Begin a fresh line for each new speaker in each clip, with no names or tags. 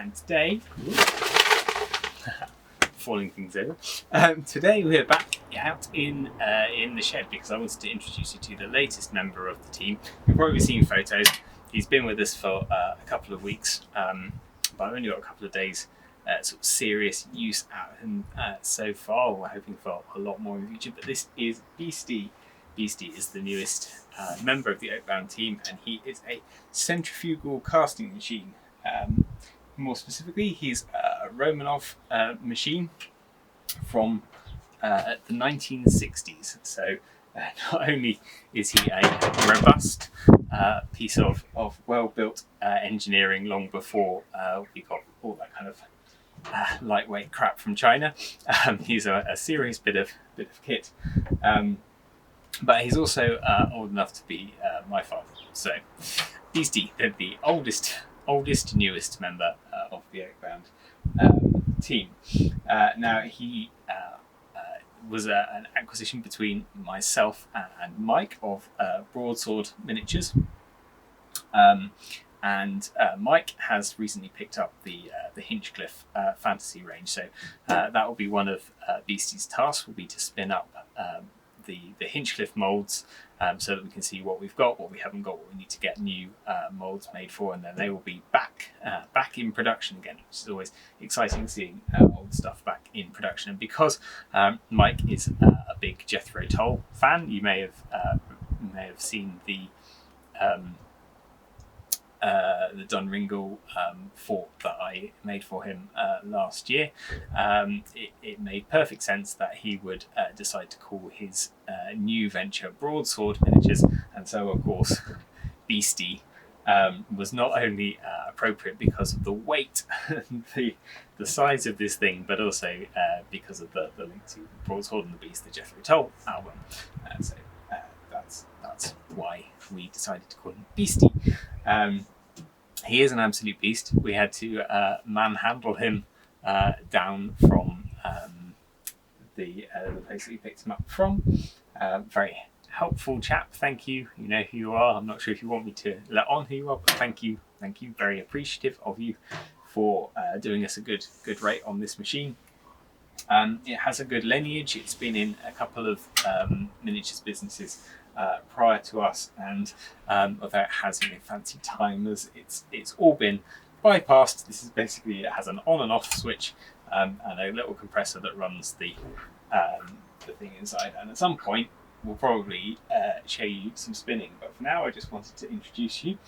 and today, falling things over. Today we're back out in the shed because I wanted to introduce you to the latest member of the team. You've probably seen photos. He's been with us for a couple of weeks, but I've only got a couple of days sort of serious use out of him so far. We're hoping for a lot more in the future, but this is Beastie. Beastie is the newest member of the Oakbound team, and he is a centrifugal casting machine. More specifically, he's a Romanov machine from the 1960s. So not only is he a robust piece of well-built engineering long before we got all that kind of lightweight crap from China, he's a serious bit of kit. But he's also old enough to be my father. So Beastie, the oldest, newest member of the Oakbound team. Now he was an acquisition between myself and Mike of Broadsword miniatures. And Mike has recently picked up the Hinchcliffe fantasy range. So that will be one of Beastie's tasks, will be to spin up the Hinchcliffe moulds so that we can see what we've got, what we haven't got, what we need to get new moulds made for, and then they will be back in production again, which is always exciting, seeing old stuff back in production. And because Mike is a big Jethro Tull fan, you may have seen the Dunringle fort that I made for him last year. It made perfect sense that he would decide to call his new venture Broadsword Miniatures, and so of course Beastie was not only appropriate because of the weight and the size of this thing, but also because of the link to Broadsword and the Beast, the Jethro Tull album. So that's why we decided to call him Beastie. He is an absolute beast. We had to manhandle him down from the place that we picked him up from. Very helpful chap. Thank you. You know who you are. I'm not sure if you want me to let on who you are, but thank you. Thank you. Very appreciative of you for doing us a good rate on this machine. It has a good lineage. It's been in a couple of miniatures businesses prior to us, and although it has fancy timers, it's all been bypassed. This is basically, it has an on and off switch and a little compressor that runs the thing inside, and at some point we'll probably show you some spinning, but for now I just wanted to introduce you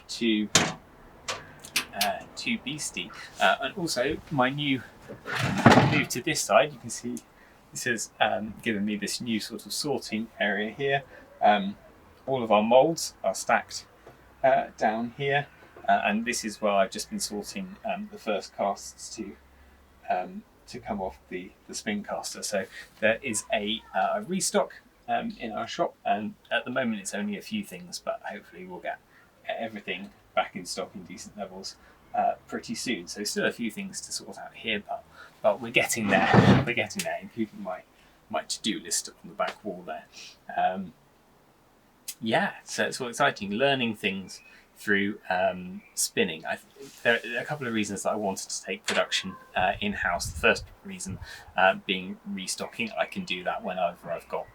to Beastie, and also my new move to this side. You can see this has given me this new sort of sorting area here. All of our moulds are stacked down here, and this is where I've just been sorting the first casts to come off the spin caster. So there is a restock in our shop, and at the moment it's only a few things, but hopefully we'll get everything back in stock in decent levels pretty soon. So still a few things to sort out here, but we're getting there. We're getting there, including my to-do list on the back wall there. So it's all exciting, learning things through spinning. There are a couple of reasons that I wanted to take production in-house. The first reason being restocking. I can do that whenever I've got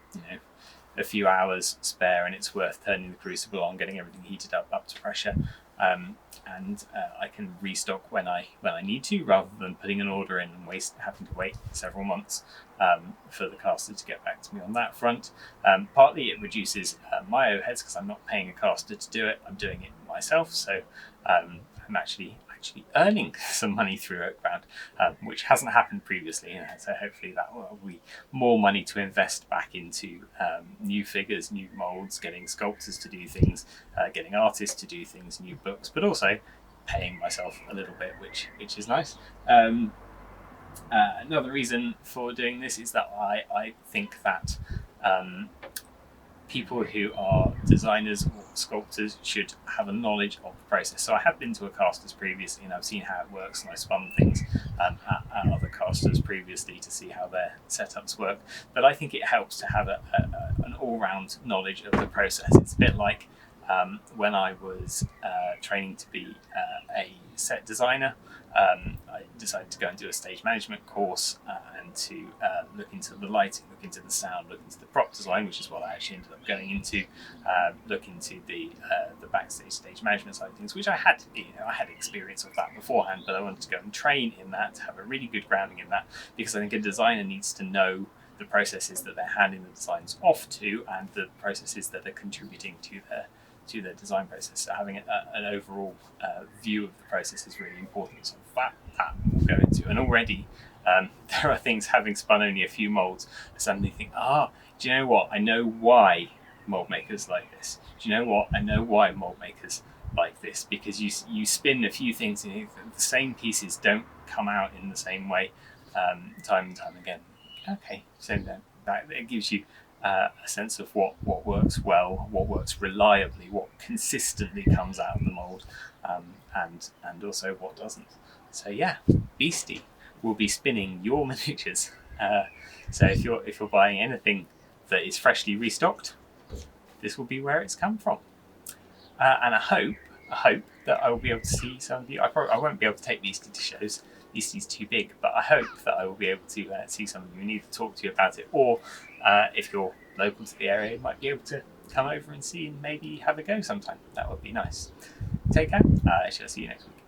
a few hours spare, and it's worth turning the crucible on, getting everything heated up to pressure, and I can restock when I need to, rather than putting an order in and having to wait several months for the caster to get back to me on that front. Partly it reduces my overheads because I'm not paying a caster to do it, I'm doing it myself, so I'm actually earning some money through Oakbound, which hasn't happened previously, so hopefully that will be more money to invest back into new figures, new moulds, getting sculptors to do things, getting artists to do things, new books, but also paying myself a little bit, which is nice. Another reason for doing this is that I think that people who are designers or sculptors should have a knowledge of the process. So I have been to a casters previously, and I've seen how it works, and I spun things at other casters previously to see how their setups work. But I think it helps to have an all-round knowledge of the process. It's a bit like when I was training to be a set designer. I decided to go and do a stage management course and to look into the lighting, look into the sound, look into the prop design, which is what I actually ended up going into. Look into the backstage stage management side of things, which I had experience of that beforehand, but I wanted to go and train in that, to have a really good grounding in that, because I think a designer needs to know the processes that they're handing the designs off to and the processes that are contributing to their design process. So having an overall view of the process is really important. So that we'll go into. And already there are things, having spun only a few molds, I suddenly think, do you know what? I know why mold makers like this. Do you know what? I know why mold makers like this, because you spin a few things and the same pieces don't come out in the same way time and time again. Okay, so that it gives you a sense of what works well, what works reliably, what consistently comes out of the mold, and also what doesn't. So yeah, Beastie will be spinning your miniatures. So if you're buying anything that is freshly restocked, this will be where it's come from. And I hope that I will be able to see some of you. I won't be able to take Beastie to shows. Beastie's too big, but I hope that I will be able to see some of you and either talk to you about it, or if you're local to the area, you might be able to come over and see and maybe have a go sometime. That would be nice. Take care. I shall see you next week.